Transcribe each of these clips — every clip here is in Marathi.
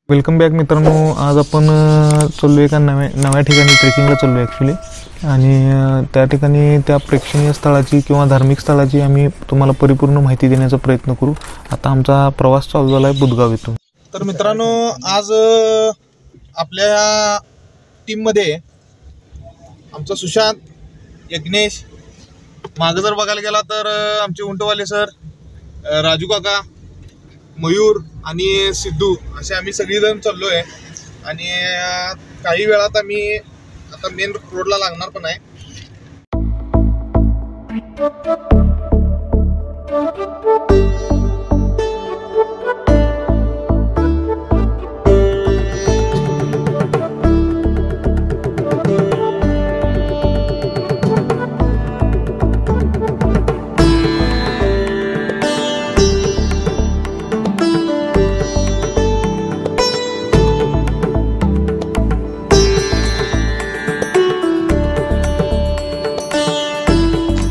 वेलकम बॅक मित्रांनो. आज आपण चाललो एका नव्या ठिकाणी ट्रेकिंगला चाललो ॲक्च्युली. आणि त्या ठिकाणी त्या प्रेक्षणीय स्थळाची किंवा धार्मिक स्थळाची आम्ही तुम्हाला परिपूर्ण माहिती देण्याचा प्रयत्न करू. आता आमचा प्रवास चालू झाला आहे बुधगाव इथून. तर मित्रांनो, आज आपल्या टीममध्ये आमचा सुशांत, यज्ञेश, मागं जर बघायला गेला तर आमचे उंटवाले सर, राजू काका, मयूर आणि सिद्धू असे आम्ही सगळीजण चाललो आहे. आणि काही वेळात आम्ही आता मेन रोडला लागणार पण आहे.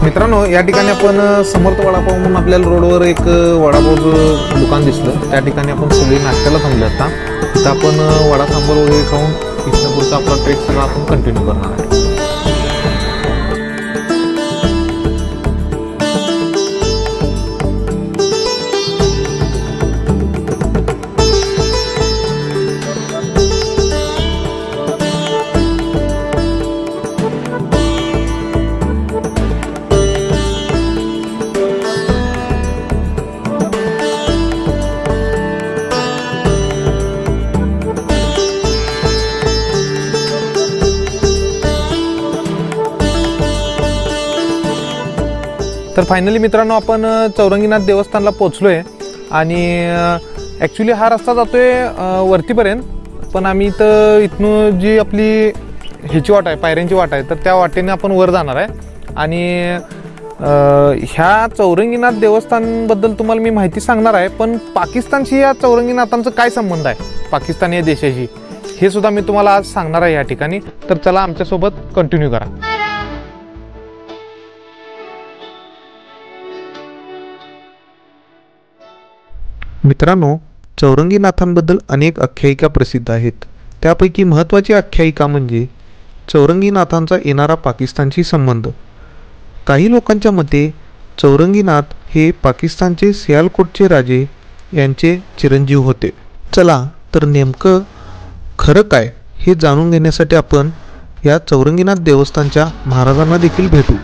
मित्रांनो, या ठिकाणी आपण समर्थ वडापाव म्हणून आपल्याला रोडवर एक वडापावचं दुकान दिसलं. त्या ठिकाणी आपण सगळे नाश्त्याला थांबले. आता तिथं आपण वडा सांबर वगैरे खाऊन इथनं पुढचा आपला ट्रेक सगळा आपण कंटिन्यू करणार आहे. तर फायनली मित्रांनो, आपण चौरंगीनाथ देवस्थानला पोहोचलो आहे. आणि ॲक्च्युली हा रस्ता जातो आहे वरतीपर्यंत, पण आम्ही इथनं जी आपली ह्याची वाट आहे, पायऱ्यांची वाट आहे, तर त्या वाटेने आपण वर जाणार आहे. आणि ह्या चौरंगीनाथ देवस्थानबद्दल तुम्हाला मी माहिती सांगणार आहे. पण पाकिस्तानशी या चौरंगीनाथांचा काय संबंध आहे, पाकिस्तान या देशाशी, हे सुद्धा मी तुम्हाला आज सांगणार आहे या ठिकाणी. तर चला आमच्यासोबत कंटिन्यू करा. मित्रांनो, चौरंगीनाथांबद्दल अनेक आख्यायिका प्रसिद्ध आहेत. त्यापैकी महत्त्वाची आख्यायिका म्हणजे चौरंगीनाथांचा येणारा पाकिस्तानशी संबंध. काही लोकांच्या मते चौरंगीनाथ हे पाकिस्तानचे सियालकोटचे राजे यांचे चिरंजीव होते. चला तर नेमकं खरं काय हे जाणून घेण्यासाठी आपण या चौरंगीनाथ देवस्थानच्या महाराजांना देखील भेटू.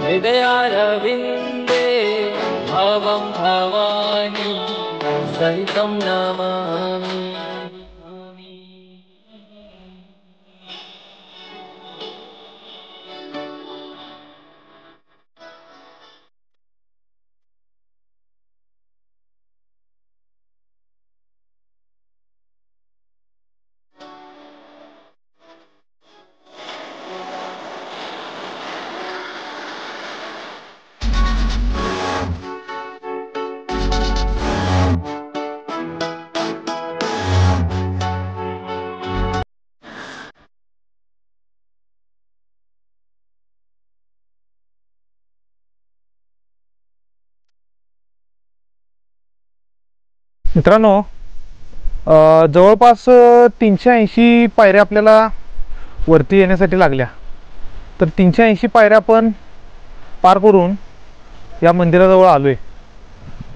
हृदयारविन्दे भवं भवानी सहितं नमामि. मित्रांनो, जवळपास 380 पायऱ्या आपल्याला वरती येण्यासाठी लागल्या. तर 380 पायऱ्या आपण पार करून या मंदिराजवळ आलो आहे.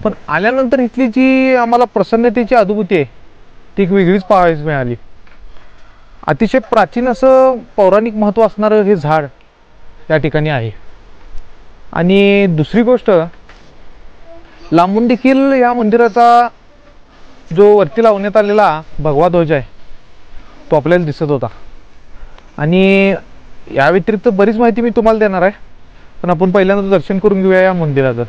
पण आल्यानंतर इथली जी आम्हाला प्रसन्नतेची अनुभूती आहे ती एक वेगळीच पाहायला मिळाली. अतिशय प्राचीन असं पौराणिक महत्त्व असणारं हे झाड या ठिकाणी आहे. आणि दुसरी गोष्ट, लांबून देखील या मंदिराचा जो वरती लावण्यात आलेला भगवा ध्वज आहे तो आपल्याला दिसत होता. आणि या व्यतिरिक्त बरीच माहिती मी तुम्हाला देणार आहे, पण आपण पहिल्यांदा दर्शन करून घेऊया या मंदिराचं.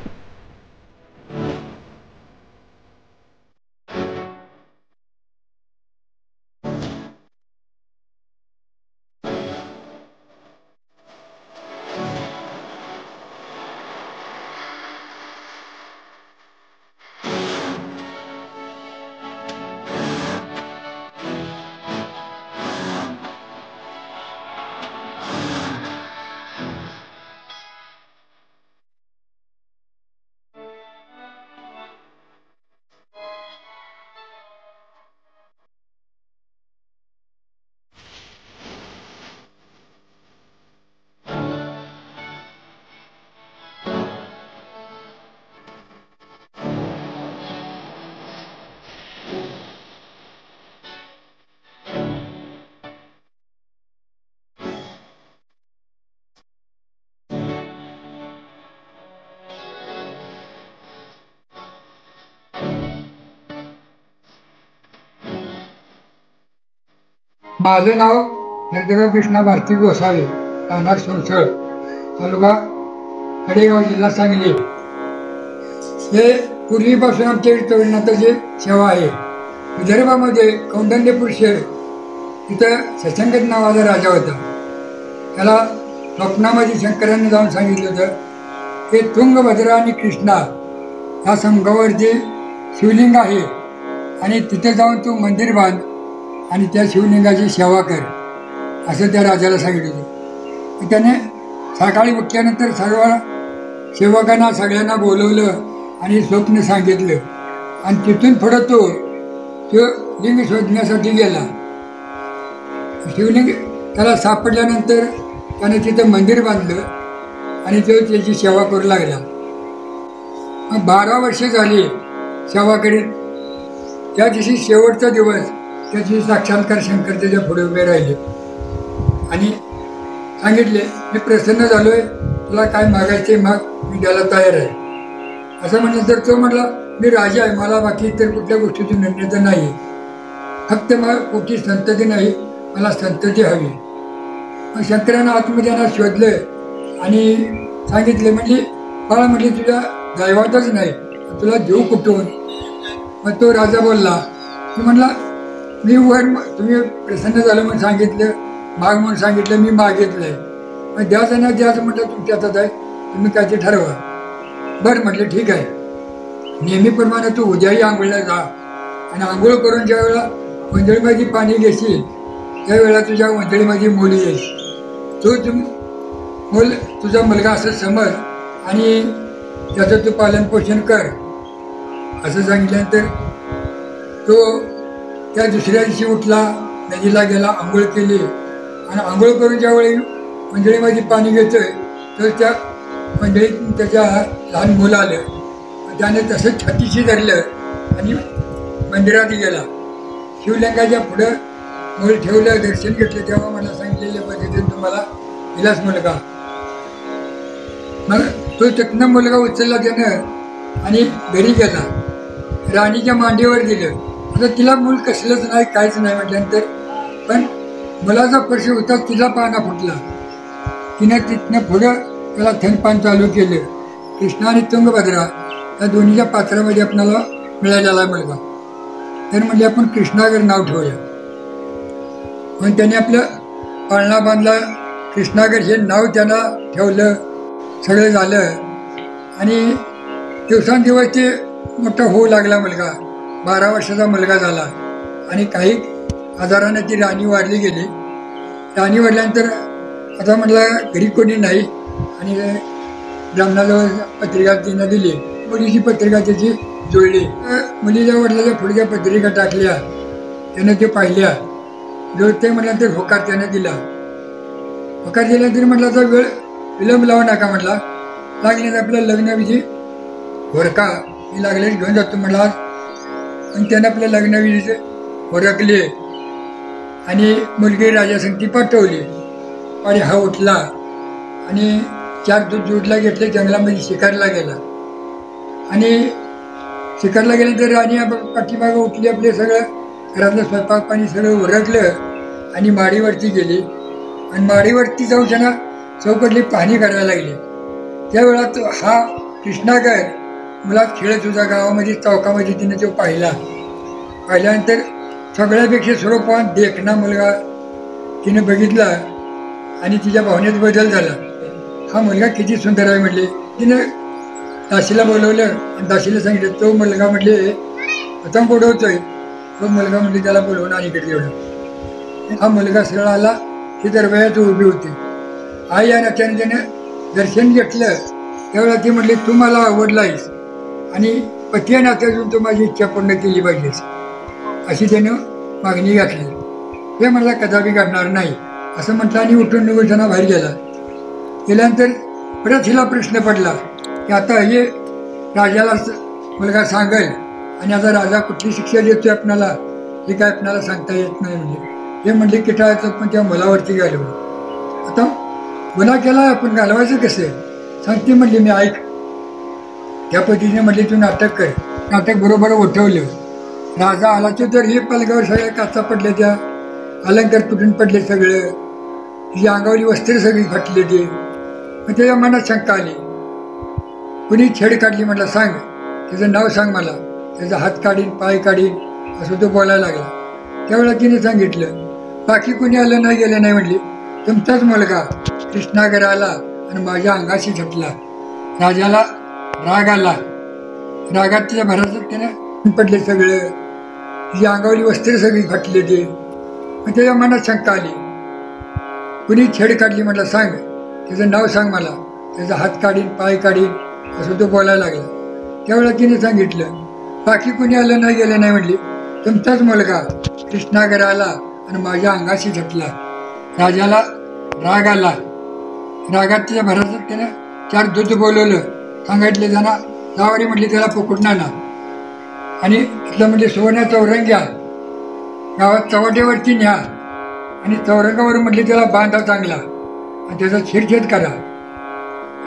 माझं नाव नरदेव कृष्णा भारती गोसावी, राहणार सोनसळ, तालुका कडेगाव, जिल्हा सांगली. हे पूर्वीपासून आमच्या चौरंगनाथाची सेवा आहे. विदर्भामध्ये कौंडण्यपूर शहर, तिथं सशंकट नावाचा राजा होता. त्याला स्वप्नामध्ये शंकरांनी जाऊन सांगितलं होतं की तुंगभद्रा आणि कृष्णा या संगमावरती शिवलिंग आहे आणि तिथे जाऊन तू मंदिर बांध आणि त्या शिवलिंगाची सेवा कर, असं त्या राजाला सांगितलं होतं. त्याने सकाळी उठल्यानंतर सर्व सेवकांना सगळ्यांना बोलवलं आणि स्वप्न सांगितलं आणि तिथून पुढं तो लिंग शोधण्यासाठी गेला. शिवलिंग त्याला सापडल्यानंतर त्याने तिथं मंदिर बांधलं आणि तो त्याची सेवा करू लागला. मग 12 वर्ष झाली सेवा करीत. त्या दिवशी शेवटचा दिवस, त्याची साक्षात्कार शंकर त्याच्या पुढे उभे राहिले आणि सांगितले, मी प्रसन्न झालोय, तुला काय मागायचे माग, मी द्यायला तयार आहे. असं म्हणलं तर तो म्हटला, मी राजा आहे, मला बाकी इतर कुठल्या गोष्टीतून निर्णय नाही, फक्त मला कुठली संतती नाही, मला संतती हवी. मग शंकरानं आतमध्ये यांना शोधलं आणि सांगितले, म्हणजे बाळा म्हटले तुझ्या दैवातच नाही, तुला देऊ कुठून. मग तो राजा बोलला, मी म्हणला मी वर, तुम्ही प्रसन्न झालं म्हणून सांगितलं, माग म्हणून सांगितलं, मी मागितलंय, मग द्यायचं ना द्यायचं म्हटलं तुमच्या हातात आहे, तुम्ही काय ते ठरवा. बरं म्हटलं ठीक आहे. नेहमीप्रमाणे तू उद्याही आंघोळीला जा आणि आंघोळ करून ज्या वेळेला वंजळीमध्ये पाणी घेशील त्यावेळेला तुझ्या वंजळीमध्ये मूल येईल, तो मूल तुझा मुलगा असं समज आणि त्याचं तू पालनपोषण कर. असं सांगितल्यानंतर तो त्या दुसऱ्या दिवशी उठला, नदीला गेला, आंघोळ केली आणि आंघोळ करून ज्यावेळी मंडळीमध्ये पाणी घेतोय तर त्या मंडळीत त्याच्या लहान मुलं आलं. त्याने तसंच छातीशी धरलं आणि मंदिरात गेला. शिवलिंगाच्या पुढं मूल ठेवलं, दर्शन घेतलं. तेव्हा मला सांगितलेल्या पद्धतीने तुम्हाला दिलाच मुलगा. मग तो चकना मुलगा उचलला त्यानं आणि घरी गेला, राणीच्या मांडीवर दिलं. आता तिला मूल कसलंच नाही, काहीच नाही म्हटल्यानंतर पण मुलाचा स्पर्श होता, तिला पाना फुटला. तिनं तिथनं पुढं त्याला थनपान चालू केलं. कृष्णा आणि तुंगभद्रा या दोन्हीच्या पात्रामध्ये आपल्याला मिळालेला मुलगा. तर म्हणजे आपण कृष्णागर नाव ठेवूया. म्हणून त्याने आपलं पाळणा बांधला, कृष्णागर हे नाव त्यांना ठेवलं. सगळं झालं आणि दिवसांदिवस ते मोठा होऊ लागला मुलगा. 12 वर्षाचा मुलगा झाला आणि काही आजाराने ती राणी वाढली गेली. राणी वाढल्यानंतर आता म्हटलं घरी कोणी नाही आणि ब्राह्मणाजवळ पत्रिका तिनं दिली. मुलीची पत्रिका त्याची जोडली. मुलीच्या वडिलाच्या पुढच्या पत्रिका टाकल्या, त्यानं ते पाहिल्या. जोडते म्हटल्यानंतर होकार त्यानं दिला. होकार दिल्यानंतर म्हटलं आता वेळ विलंब लावू नका, म्हटला लागले आपलं लग्नविधी होरका मी लागले घेऊन जातो म्हटला. आणि त्यानं आपल्या लग्नविधीचे होरकले आणि मुलगी राजासंगती पाठवली. आणि हा उठला आणि 4 दूध जोडला घेतले, जंगलामध्ये शिकारला गेला. आणि शिकारला गेल्यानंतर राणी पाठीमागं उठली, आपले सगळं घरातलं स्वयंपाक पाणी सगळं उरकलं आणि माडीवरती गेली. आणि माडीवरती जाऊन त्यांना चौकटली पाहणी करायला लागली. त्यावेळा तो हा कृष्णागर मुलात खेळत होता गावामध्ये, चौकामध्ये तिने तो पाहिल्यानंतर सगळ्यापेक्षा सर्वप्रथम देखणा मुलगा तिने बघितला आणि तिच्या भावनेत बदल झाला. हा मुलगा किती सुंदर आहे म्हटले. तिने दासीला बोलवलं आणि दासीला सांगितलं. तो मुलगा म्हटले प्रथम बोलवतोय. तो मुलगा म्हटले त्याला बोलवून आणि इकडे एवढं. हा मुलगा सरळ आला की दरवाजात उभी होती. आई या नात्याने त्याने दर्शन घेतलं. त्यावेळेला ती म्हटली तू मला आवडलायस आणि पती नात्यातून तू माझी इच्छा पूर्ण केली पाहिजेस, अशी त्यानं मागणी घातली. हे मला कदापि घडणार नाही असं म्हटलं आणि उठून निघून बाहेर गेल्यानंतर परत हिला प्रश्न पडला की आता हे राजाला मुलगा सांगेल आणि आता राजा कुठली शिक्षा देतोय आपणाला हे काय आपणाला सांगता येत नाही. म्हणजे हे म्हणले किटाळाचं पण त्या मुलावरती घालवलं. आता गुन्हा केला आपण घालवायचं कसं सांगते म्हणली. मी ऐक. त्या पद्धतीने म्हटले तू नाटक कर. नाटक बरोबर उठवलं. राजा आला तर हे पलगावर सगळ्या काचा पडल्या, त्या अलंकार तुटून पडले सगळं, तिच्या अंगावरी वस्त्र सगळी फाटले ते. मग त्याच्या मनात शंका आली. कुणी छेड काढली म्हटलं सांग, त्याचं नाव सांग मला, त्याचा हात काढीन पाय काढीन असं तो बोलायला लागला. त्यावेळेला तिने सांगितलं बाकी कुणी आलं नाही गेलं नाही म्हटली. तुमचाच मुलगा कृष्णागर आला आणि माझ्या अंगाशी झटला. राजाला राग आला. रागात तिच्या भरात त्यानं पडले सगळं, तिच्या अंगावरी वस्त्र सगळी फाटले ते. मग त्याच्या मनात शंका आली. कुणी छेड काढली म्हटलं सांग, त्याचं नाव सांग मला, त्याचा हात काढीन पाय काढीन असं तो बोलायला लागला. त्यावेळेला तिने सांगितलं बाकी कुणी आलं नाही गेलं नाही म्हटली. तुमचाच मुलगा कृष्णागर आला आणि माझ्या अंगाशी झटला. राजाला राग आला. रागात तिच्या भरात त्यानं 4 दूत बोलवलं. सांगितले जाणा जावारी म्हटली त्याला पकडून आणा आणि तिथलं म्हणजे सुवर्ण चौरंग घ्या, गावात चव्हाट्यावरती न्या आणि चौरंगावर म्हटले त्याला बांधा चांगला आणि त्याचा छेडछेड करा.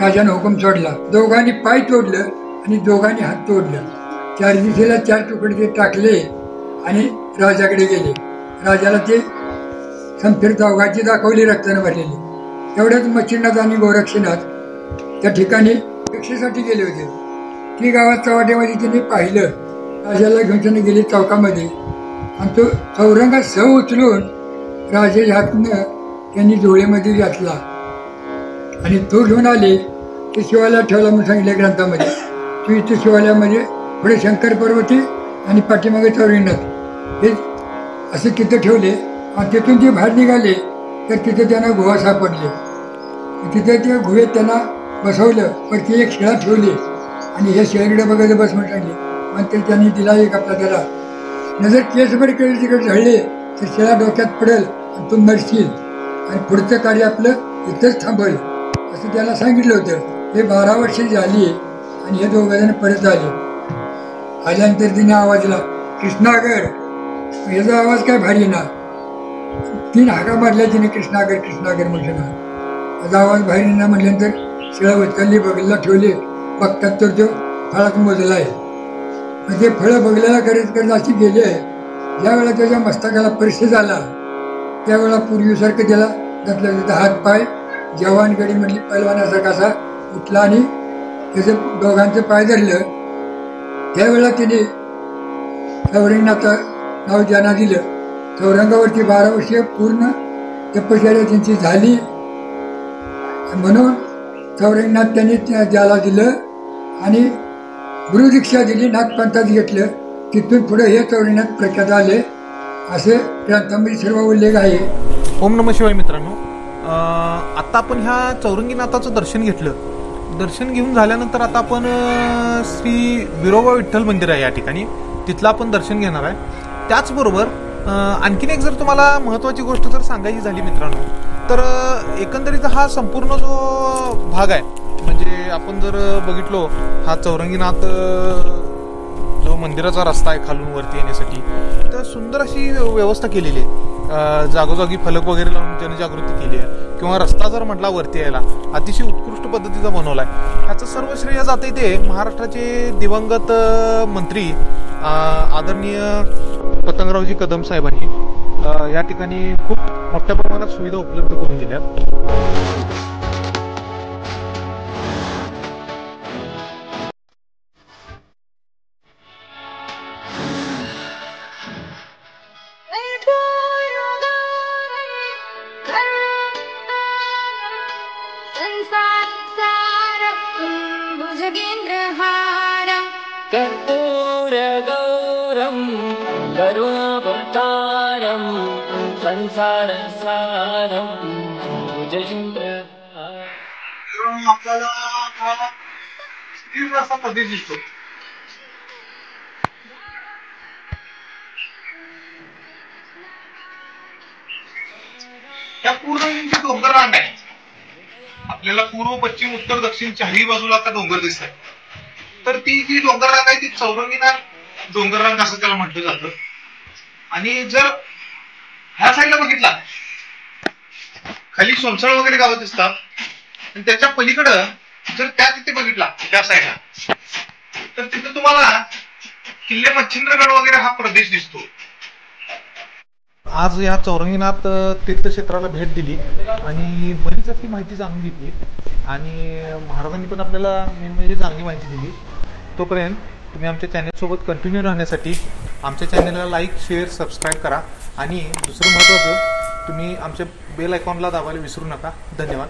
राजानं हुकूम सोडला. दोघांनी पाय तोडलं आणि दोघांनी हात तोडलं. 4 दिशेला 4 तुकडे ते टाकले आणि राजाकडे गेले. राजाला ते संफीर चौघाची दाखवली रक्तानं भरलेली. तेवढ्याच मच्छिंद्रनाथ आणि गोरक्षनाथ त्या ठिकाणी भिक्षेसाठी गेले होते. ती गावात चव्हाट्यामध्ये त्यांनी पाहिलं. राजाला घेऊन त्यांनी गेले चौकामध्ये आणि तो चौरंगा सह उचलून राजाच्या हातनं त्यांनी डोळ्यामध्ये घातला आणि तो घेऊन आले. ते शिवालयात ठेवला म्हणून सांगितलं ग्रंथामध्ये. तो इथे शिवालयामध्ये पुढे शंकर पार्वती आणि पाठीमागे चौरंगनाथ हे असे तिथं ठेवले. आणि तिथून ते बाहेर निघाले तर तिथं त्यांना गुहा सापडले. तिथे त्या गुहेत त्यांना बसवलं. पण ती एक शिळा ठेवली आणि ह्या शिळेकडे बघायचं बस म्हणून सांगली. नंतर त्यांनी दिला एक आपला त्याला नजर केसभर केली तिकडे झळले तर शिळा डोक्यात पडेल आणि तू मरशील आणि पुढचं कार्य आपलं इथंच थांबल असं त्याला सांगितलं होतं. हे 12 वर्षे झाली आणि हे दोघंजण परत आले. आल्यानंतर तिने आवाज दिला कृष्णागर. याचा आवाज काय भारी ना. 3 हाका मारल्या तिने कृष्णागर कृष्णागर म्हटलं ना. त्याचा आवाज बाहेर येणार म्हटल्यानंतर शिळा उचलली बगलीला ठेवली. बघतात तर तो फळात मोजला आहे. म्हणजे फळं बगल्याला करत अशी गेली आहे. ज्यावेळेला त्याच्या मस्तकाला स्पर्श झाला त्यावेळेला पूर्वीसारखं त्याला घातलं त्याचा हात पाय जवानगडी म्हटली पैलवानासारखा असा उठला आणि त्याचं दोघांचं पाय धरलं. त्यावेळेला तिने चौरंगनाथं नाव ज्यांना दिलं. चौरंगावरती 12 वर्षे पूर्ण तपश्चर्या त्यांची झाली म्हणून चौरंगनाथ त्यांनी ज्याला दिलं आणि गुरुदीक्षा दिली. नाथपंथात घेतलं. तिथून पुढे हे चौरंगनाथ प्रख्यात आले असे ग्रंथामध्ये सर्व उल्लेख आहे. ओम नमः शिवाय. मित्रांनो, आत्ता आपण ह्या चौरंगीनाथाचं दर्शन घेतलं. दर्शन घेऊन झाल्यानंतर आता आपण श्री बिरोबा विठ्ठल मंदिर आहे या ठिकाणी, तिथलं आपण दर्शन घेणार आहे. त्याचबरोबर आणखीन एक जर तुम्हाला महत्त्वाची गोष्ट जर सांगायची झाली मित्रांनो, तर एकंदरीत हा संपूर्ण जो भाग आहे म्हणजे आपण जर बघितलो हा चौरंगीनाथ जो मंदिराचा रस्ता आहे खालून वरती येण्यासाठी, तर सुंदर अशी व्यवस्था केलेली आहे. जागोजागी फलक वगैरे लावून जनजागृती केली आहे. किंवा रस्ता जर म्हटला वरती यायला अतिशय उत्कृष्ट पद्धतीचा बनवला आहे. ह्याचं सर्व श्रेय जाते ते महाराष्ट्राचे दिवंगत मंत्री आदरणीय पतंगरावजी कदम साहेबांनी या ठिकाणी खूप मोठ्या प्रमाणात सुविधा उपलब्ध करून दिल्या. कामोजगेन्द्रहारम् कर्पूरगौरं करुणावतारं संसारसारं भुजगेन्द्रहारम् आपल्याला हा स्थिर असा प्रदेश दिसतो. या पूर्ण जी डोंगर रांग आहे, आपल्याला पूर्व पश्चिम उत्तर दक्षिण चारही बाजूला आता डोंगर दिसत आहे. तर ती जी डोंगर रांग आहे ती चौरंगीनाथ डोंगर रांग असं त्याला म्हटलं जातं. आणि जर ह्या साईडला बघितला, खाली सोनसळ वगैरे गावं दिसतात आणि त्याच्या पलीकडं जर त्या तिथे बघितला त्या साईडला, तर तिथे तुम्हाला किल्ले मच्छिंद्रगड वगैरे हा प्रदेश दिसतो. आज या चौरंगीनाथ तीर्थक्षेत्राला भेट दिली आणि बरीच अशी माहिती जाणून घेतली आणि महाराजांनी पण आपल्याला मेन म्हणजे चांगली माहिती दिली. तोपर्यंत तुम्ही आमच्या चॅनलसोबत कंटिन्यू राहण्यासाठी आमच्या चॅनलला लाईक, शेअर, सबस्क्राईब करा आणि दुसरं महत्त्वाचं, तुम्ही आमच्या बेल आयकॉनला दाबायला विसरू नका. धन्यवाद.